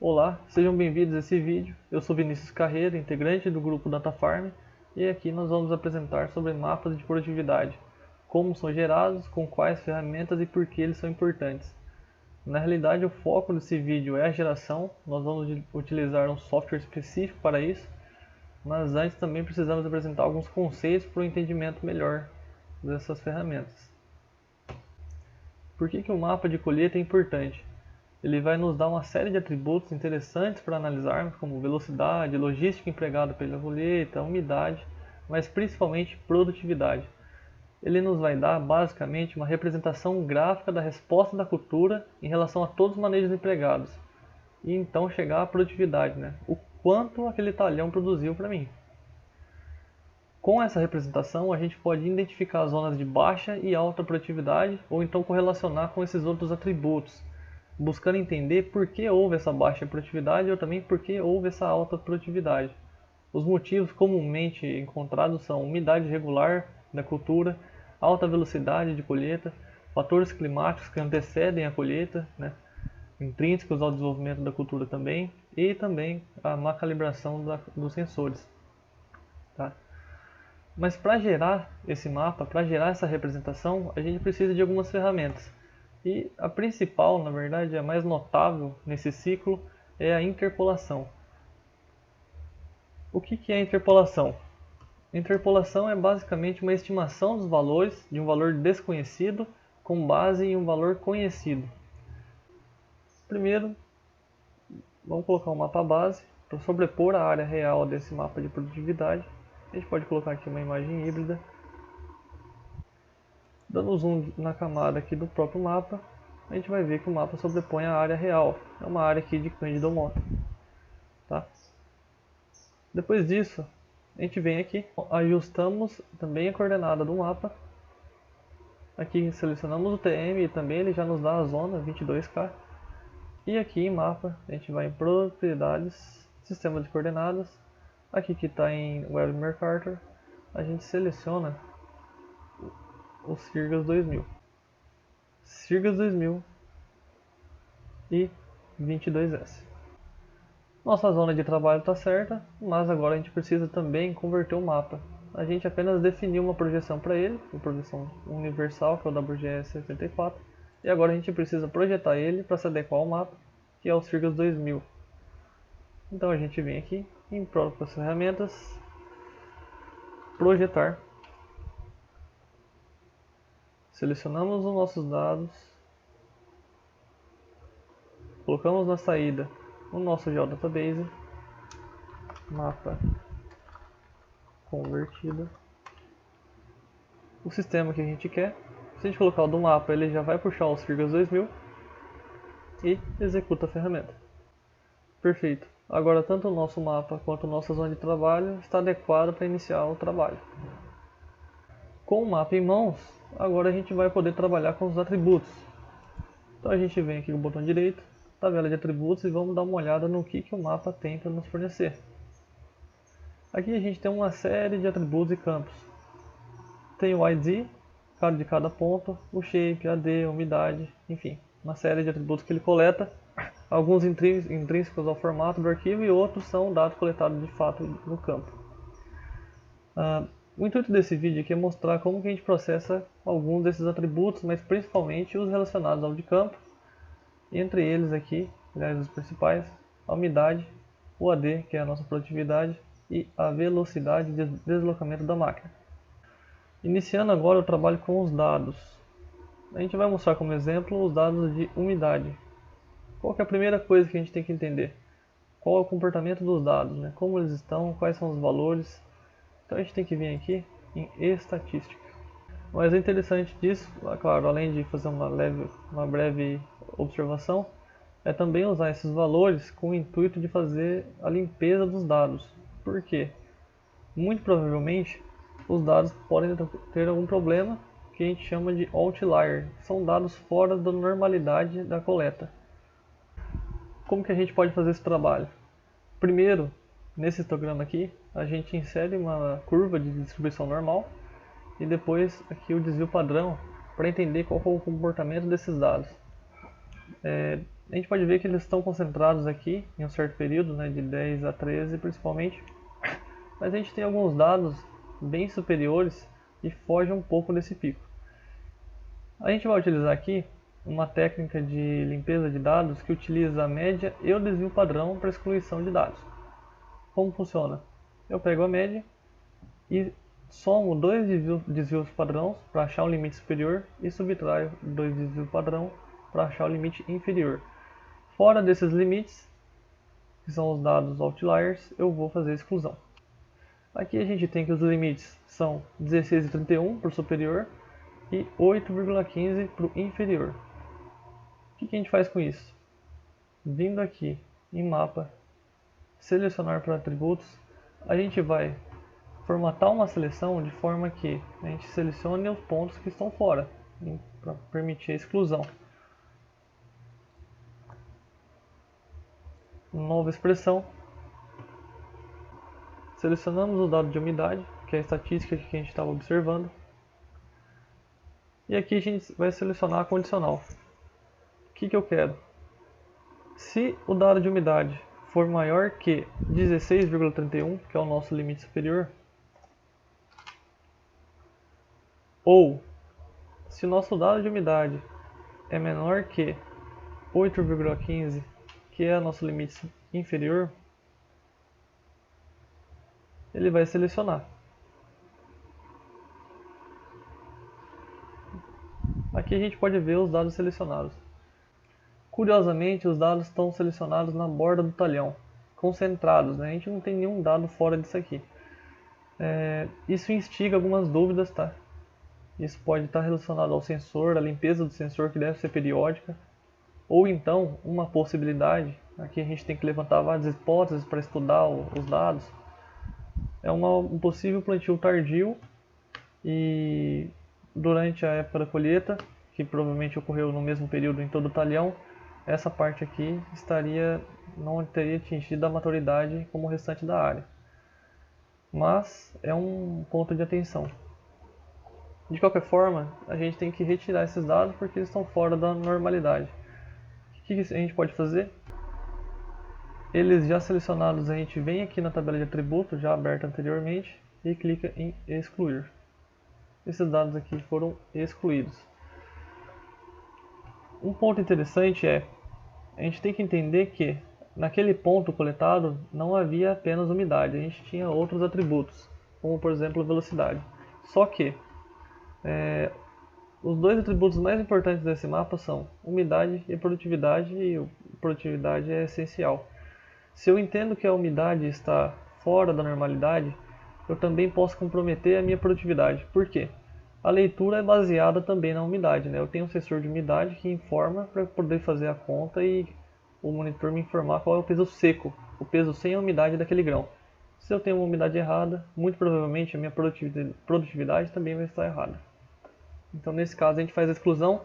Olá, sejam bem-vindos a esse vídeo. Eu sou Vinícius Carreira, integrante do grupo DataFarm, e aqui nós vamos apresentar sobre mapas de produtividade, como são gerados, com quais ferramentas e por que eles são importantes. Na realidade, o foco desse vídeo é a geração, nós vamos utilizar um software específico para isso, mas antes também precisamos apresentar alguns conceitos para um entendimento melhor dessas ferramentas. Por que o mapa de colheita é importante? Ele vai nos dar uma série de atributos interessantes para analisarmos, como velocidade, logística empregada pela colheita, umidade, mas principalmente produtividade. Ele nos vai dar basicamente uma representação gráfica da resposta da cultura em relação a todos os manejos empregados, e então chegar à produtividade, o quanto aquele talhão produziu para mim. Com essa representação, a gente pode identificar as zonas de baixa e alta produtividade, ou então correlacionar com esses outros atributos, buscando entender por que houve essa baixa produtividade ou também por que houve essa alta produtividade. Os motivos comumente encontrados são umidade irregular da cultura, alta velocidade de colheita, fatores climáticos que antecedem a colheita, intrínsecos ao desenvolvimento da cultura também, e também a má calibração dos sensores. Mas para gerar esse mapa, para gerar essa representação, a gente precisa de algumas ferramentas. E a principal, na verdade, a mais notável nesse ciclo é a interpolação. O que é a interpolação? A interpolação é basicamente uma estimação dos valores de um valor desconhecido com base em um valor conhecido. Primeiro, vamos colocar um mapa base para sobrepor a área real desse mapa de produtividade. A gente pode colocar aqui uma imagem híbrida. Dando zoom na camada aqui do próprio mapa, a gente vai ver que o mapa sobrepõe a área real. É uma área aqui de Cândido Mota. Depois disso, a gente vem aqui, ajustamos também a coordenada do mapa. Aqui selecionamos o TM e também ele já nos dá a zona 22K. E aqui em mapa, a gente vai em propriedades, sistema de coordenadas. Aqui que está em Web Mercator, a gente seleciona o Sirgas 2000. Sirgas 2000 e 22S. Nossa zona de trabalho está certa, mas agora a gente precisa também converter o mapa. A gente apenas definiu uma projeção para ele, uma projeção universal, que é o WGS 84, e agora a gente precisa projetar ele para se adequar ao mapa, que é o Sirgas 2000. Então a gente vem aqui em próprias ferramentas, projetar, selecionamos os nossos dados, colocamos na saída o nosso geodatabase, mapa convertido, o sistema que a gente quer. Se a gente colocar o do mapa, ele já vai puxar o Sirgas 2000 e executa a ferramenta. Perfeito. Agora tanto o nosso mapa quanto a nossa zona de trabalho está adequado para iniciar o trabalho. Com o mapa em mãos, agora a gente vai poder trabalhar com os atributos. Então a gente vem aqui com o botão direito, tabela de atributos, e vamos dar uma olhada no que o mapa tem para nos fornecer. Aqui a gente tem uma série de atributos e campos. Tem o ID, de cada ponto, o shape, AD, umidade, enfim, uma série de atributos que ele coleta. Alguns intrínsecos ao formato do arquivo e outros são dados coletados de fato no campo. O intuito desse vídeo aqui é mostrar como que a gente processa alguns desses atributos, mas principalmente os relacionados ao de campo. Entre eles aqui, aliás, os principais, a umidade, o AD, que é a nossa produtividade, e a velocidade de deslocamento da máquina. Iniciando agora o trabalho com os dados. A gente vai mostrar como exemplo os dados de umidade. Qual que é a primeira coisa que a gente tem que entender? Qual é o comportamento dos dados, como eles estão, quais são os valores. Então a gente tem que vir aqui em estatística. Mas o interessante disso, claro, além de fazer uma breve observação, é também usar esses valores com o intuito de fazer a limpeza dos dados. Por quê? Muito provavelmente os dados podem ter algum problema que a gente chama de outlier. São dados fora da normalidade da coleta. Como que a gente pode fazer esse trabalho? Primeiro, nesse histograma aqui, a gente insere uma curva de distribuição normal e depois aqui o desvio padrão para entender qual é o comportamento desses dados. A gente pode ver que eles estão concentrados aqui em um certo período, né, de 10 a 13 principalmente, mas a gente tem alguns dados bem superiores e fogem um pouco desse pico. A gente vai utilizar aqui uma técnica de limpeza de dados que utiliza a média e o desvio padrão para excluição de dados. Como funciona? Eu pego a média e somo dois desvios padrões para achar o limite superior e subtraio dois desvios padrão para achar o limite inferior. Fora desses limites, que são os dados outliers, eu vou fazer exclusão. Aqui a gente tem que os limites são 16,31 para o superior e 8,15 para o inferior. O que a gente faz com isso? Vindo aqui em mapa, selecionar para atributos, a gente vai formatar uma seleção de forma que a gente selecione os pontos que estão fora, para permitir a exclusão. Nova expressão. Selecionamos o dado de umidade, que é a estatística que a gente estava observando. E aqui a gente vai selecionar a condicional. O que eu quero? Se o dado de umidade for maior que 16,31, que é o nosso limite superior, ou se o nosso dado de umidade é menor que 8,15, que é o nosso limite inferior, ele vai selecionar. Aqui a gente pode ver os dados selecionados. Curiosamente, os dados estão selecionados na borda do talhão, concentrados, né? A gente não tem nenhum dado fora disso aqui. Isso instiga algumas dúvidas, tá? Isso pode estar relacionado ao sensor, à limpeza do sensor que deve ser periódica, ou então uma possibilidade, aqui a gente tem que levantar várias hipóteses para estudar os dados, é um possível plantio tardio e durante a época da colheita, que provavelmente ocorreu no mesmo período em todo o talhão, essa parte aqui não teria atingido a maturidade como o restante da área. Mas é um ponto de atenção. De qualquer forma, a gente tem que retirar esses dados porque eles estão fora da normalidade. O que a gente pode fazer? Eles já selecionados, a gente vem aqui na tabela de atributos, já aberta anteriormente, e clica em excluir. Esses dados aqui foram excluídos. Um ponto interessante é, a gente tem que entender que naquele ponto coletado não havia apenas umidade, a gente tinha outros atributos, como por exemplo velocidade. Só que os dois atributos mais importantes desse mapa são umidade e produtividade é essencial. Se eu entendo que a umidade está fora da normalidade, eu também posso comprometer a minha produtividade. Por quê? A leitura é baseada também na umidade, né? Eu tenho um sensor de umidade que informa para poder fazer a conta e o monitor me informar qual é o peso seco, o peso sem a umidade daquele grão. Se eu tenho uma umidade errada, muito provavelmente a minha produtividade também vai estar errada. Então nesse caso a gente faz a exclusão,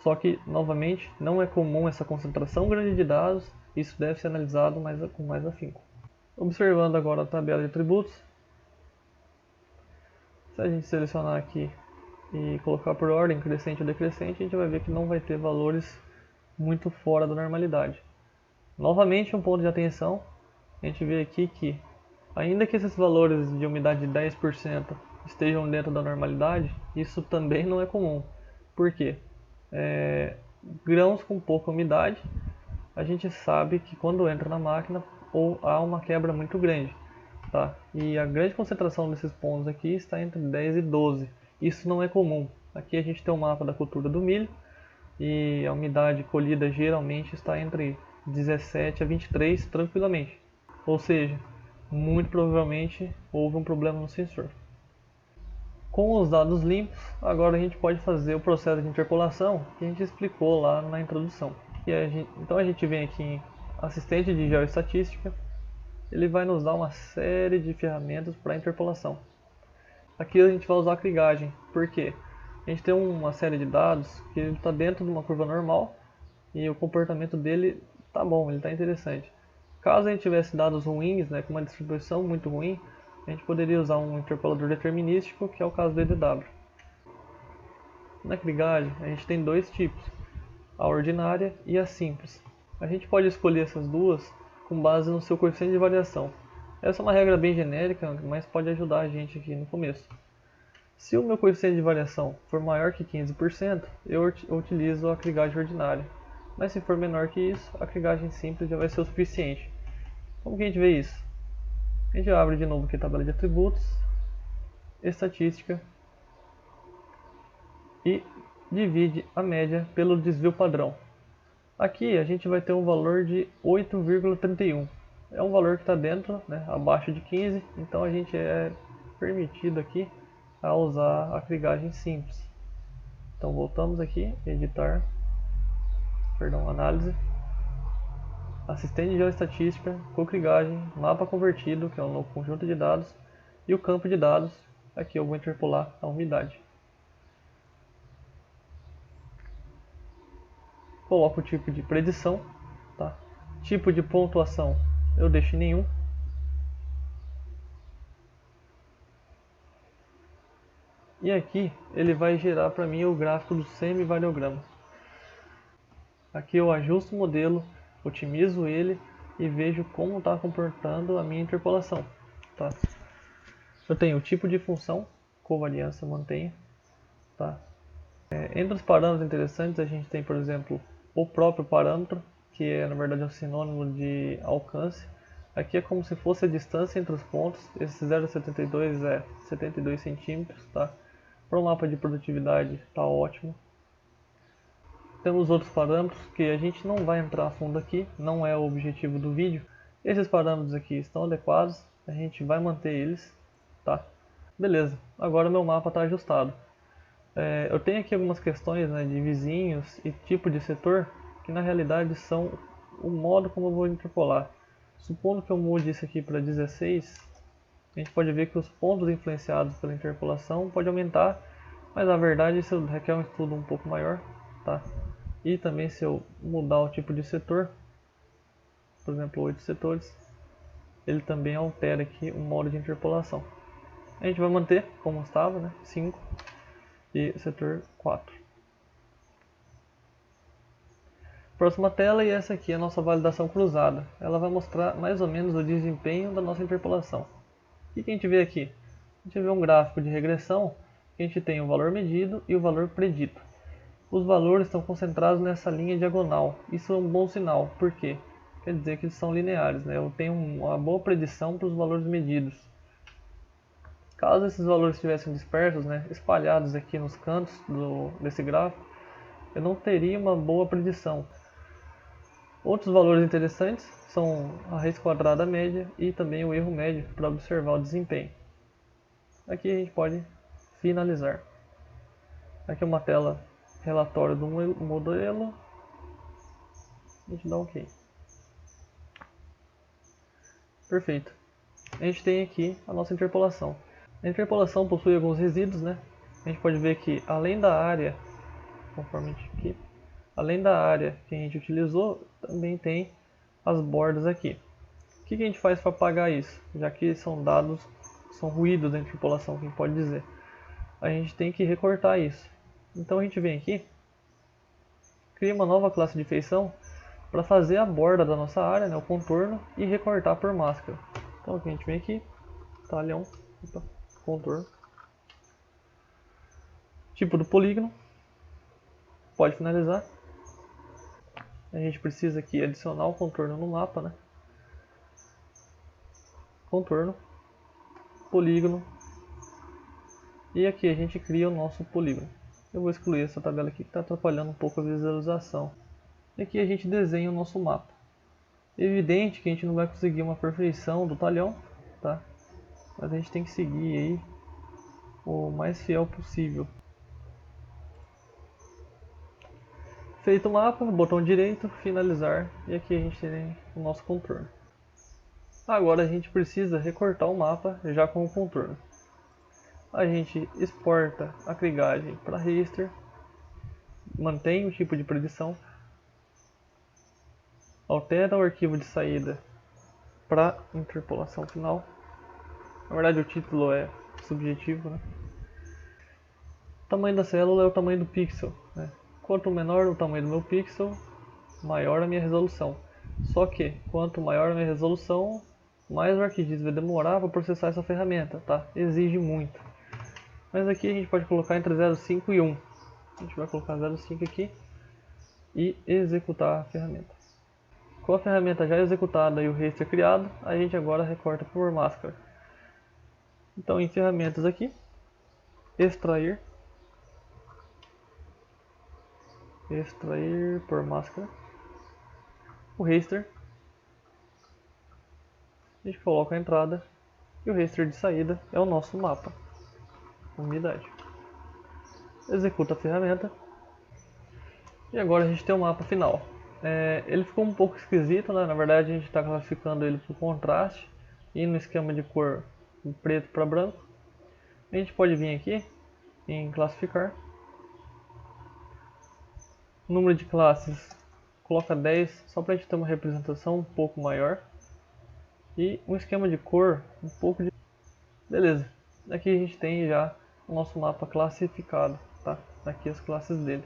só que novamente não é comum essa concentração grande de dados, isso deve ser analisado com mais afinco. Observando agora a tabela de atributos, se a gente selecionar aqui e colocar por ordem crescente ou decrescente, a gente vai ver que não vai ter valores muito fora da normalidade. Novamente um ponto de atenção, a gente vê aqui que ainda que esses valores de umidade de 10% estejam dentro da normalidade, isso também não é comum. Por quê? Grãos com pouca umidade, a gente sabe que quando entra na máquina há uma quebra muito grande. Tá? E a grande concentração desses pontos aqui está entre 10 e 12. Isso não é comum. Aqui a gente tem um mapa da cultura do milho e a umidade colhida geralmente está entre 17 a 23 tranquilamente. Ou seja, muito provavelmente houve um problema no sensor. Com os dados limpos, agora a gente pode fazer o processo de interpolação que a gente explicou lá na introdução. Então a gente vem aqui em assistente de geoestatística, ele vai nos dar uma série de ferramentas para interpolação. Aqui a gente vai usar a krigagem, porque a gente tem uma série de dados que ele está dentro de uma curva normal e o comportamento dele está bom, ele está interessante. Caso a gente tivesse dados ruins, né, com uma distribuição muito ruim, a gente poderia usar um interpolador determinístico, que é o caso do EDW. Na krigagem a gente tem dois tipos. a ordinária e a simples. A gente pode escolher essas duas com base no seu coeficiente de variação. Essa é uma regra bem genérica, mas pode ajudar a gente aqui no começo. Se o meu coeficiente de variação for maior que 15%, eu utilizo a crigagem ordinária. Mas se for menor que isso, a crigagem simples já vai ser o suficiente. Como que a gente vê isso? A gente abre de novo aqui a tabela de atributos, estatística, e divide a média pelo desvio padrão. Aqui a gente vai ter um valor de 8,31. É um valor que está dentro, né, abaixo de 15, então a gente é permitido aqui a usar a crigagem simples. Então voltamos aqui, editar, análise, assistente de geoestatística, cocrigagem, mapa convertido, que é um novo conjunto de dados, e o campo de dados, aqui eu vou interpolar a umidade. Coloco o tipo de predição, tá? Tipo de pontuação eu deixo em nenhum. E aqui ele vai gerar para mim o gráfico do semivariograma. Aqui eu ajusto o modelo, otimizo ele e vejo como está comportando a minha interpolação. Tá? Eu tenho o tipo de função, covariância mantenha. Tá? Entre os parâmetros interessantes a gente tem, por exemplo, o próprio parâmetro, que é na verdade um sinônimo de alcance. Aqui é como se fosse a distância entre os pontos. Esse 0,72 é 72 centímetros. Tá? Para o mapa de produtividade está ótimo. Temos outros parâmetros que a gente não vai entrar a fundo aqui, não é o objetivo do vídeo. Esses parâmetros aqui estão adequados, a gente vai manter eles, tá? Beleza, agora o meu mapa está ajustado. Eu tenho aqui algumas questões, né, de vizinhos e tipo de setor, que na realidade são o modo como eu vou interpolar. Supondo que eu mude isso aqui para 16, a gente pode ver que os pontos influenciados pela interpolação pode aumentar, mas na verdade isso requer um estudo um pouco maior, tá? E também se eu mudar o tipo de setor, por exemplo 8 setores, ele também altera aqui o modo de interpolação. A gente vai manter como estava, né? 5 e setor 4. Próxima tela, e essa aqui é a nossa validação cruzada. Ela vai mostrar mais ou menos o desempenho da nossa interpolação. O que a gente vê aqui? A gente vê um gráfico de regressão, que a gente tem o valor medido e o valor predito. Os valores estão concentrados nessa linha diagonal. Isso é um bom sinal, por quê? Quer dizer que eles são lineares, né? Eu tenho uma boa predição para os valores medidos. Caso esses valores estivessem dispersos, né, espalhados aqui nos cantos desse gráfico, eu não teria uma boa predição. Outros valores interessantes são a raiz quadrada média e também o erro médio para observar o desempenho. Aqui a gente pode finalizar. Aqui é uma tela relatório do modelo. A gente dá OK. Perfeito. A gente tem aqui a nossa interpolação. A interpolação possui alguns resíduos, né? A gente pode ver que além da área, conforme aqui, além da área que a gente utilizou, também tem as bordas aqui. O que a gente faz para apagar isso? Já que são dados, são ruídos da interpolação, que a gente pode dizer. A gente tem que recortar isso. Então a gente vem aqui, cria uma nova classe de feição para fazer a borda da nossa área, né, o contorno, e recortar por máscara. Então aqui a gente vem aqui, talhão, contorno, tipo do polígono, pode finalizar. A gente precisa aqui adicionar o contorno no mapa, né? Contorno, polígono, e aqui a gente cria o nosso polígono. Eu vou excluir essa tabela aqui que está atrapalhando um pouco a visualização. E aqui a gente desenha o nosso mapa. É evidente que a gente não vai conseguir uma perfeição do talhão, tá? Mas a gente tem que seguir aí o mais fiel possível. Feito o mapa, botão direito, finalizar, e aqui a gente tem o nosso contorno. Agora a gente precisa recortar o mapa já com o contorno. A gente exporta a crigagem para raster, mantém o tipo de predição, altera o arquivo de saída para interpolação final. Na verdade o título é subjetivo, né? O tamanho da célula é o tamanho do pixel, né? Quanto menor o tamanho do meu pixel, maior a minha resolução. Só que, quanto maior a minha resolução, mais o ArcGIS vai demorar para processar essa ferramenta, tá? Exige muito. Mas aqui a gente pode colocar entre 0,5 e 1. A gente vai colocar 0,5 aqui e executar a ferramenta. Com a ferramenta já executada e o raster criado, a gente agora recorta por máscara. Então em ferramentas aqui, extrair por máscara, o raster, a gente coloca a entrada e o raster de saída é o nosso mapa, umidade. Executa a ferramenta e agora a gente tem o mapa final. Ele ficou um pouco esquisito, né? Na verdade a gente está classificando ele por contraste e no esquema de cor de preto para branco. A gente pode vir aqui em classificar, número de classes, coloca 10 só para a gente ter uma representação um pouco maior e um esquema de cor um pouco de... Beleza, aqui a gente tem já o nosso mapa classificado, tá? Aqui as classes dele.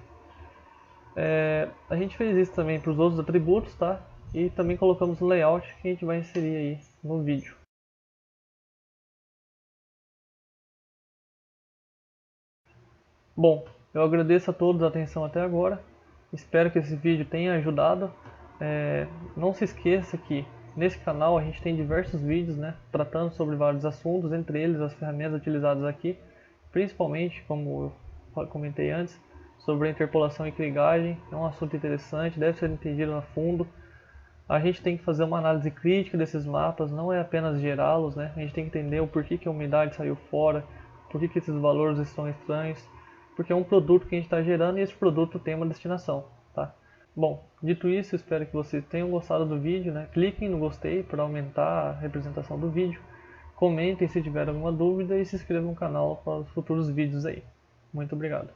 A gente fez isso também para os outros atributos, tá? E também colocamos o layout que a gente vai inserir aí no vídeo. Bom, eu agradeço a todos a atenção até agora. Espero que esse vídeo tenha ajudado. Não se esqueça que nesse canal a gente tem diversos vídeos, né, tratando sobre vários assuntos, entre eles as ferramentas utilizadas aqui, principalmente, como eu comentei antes, sobre a interpolação e clivagem. É um assunto interessante, deve ser entendido a fundo. A gente tem que fazer uma análise crítica desses mapas, não é apenas gerá-los, né? A gente tem que entender o porquê que a umidade saiu fora, porquê que esses valores estão estranhos, porque é um produto que a gente está gerando e esse produto tem uma destinação, tá? Bom, dito isso, espero que vocês tenham gostado do vídeo, né? Cliquem no gostei para aumentar a representação do vídeo, comentem se tiver alguma dúvida e se inscrevam no canal para os futuros vídeos aí. Muito obrigado.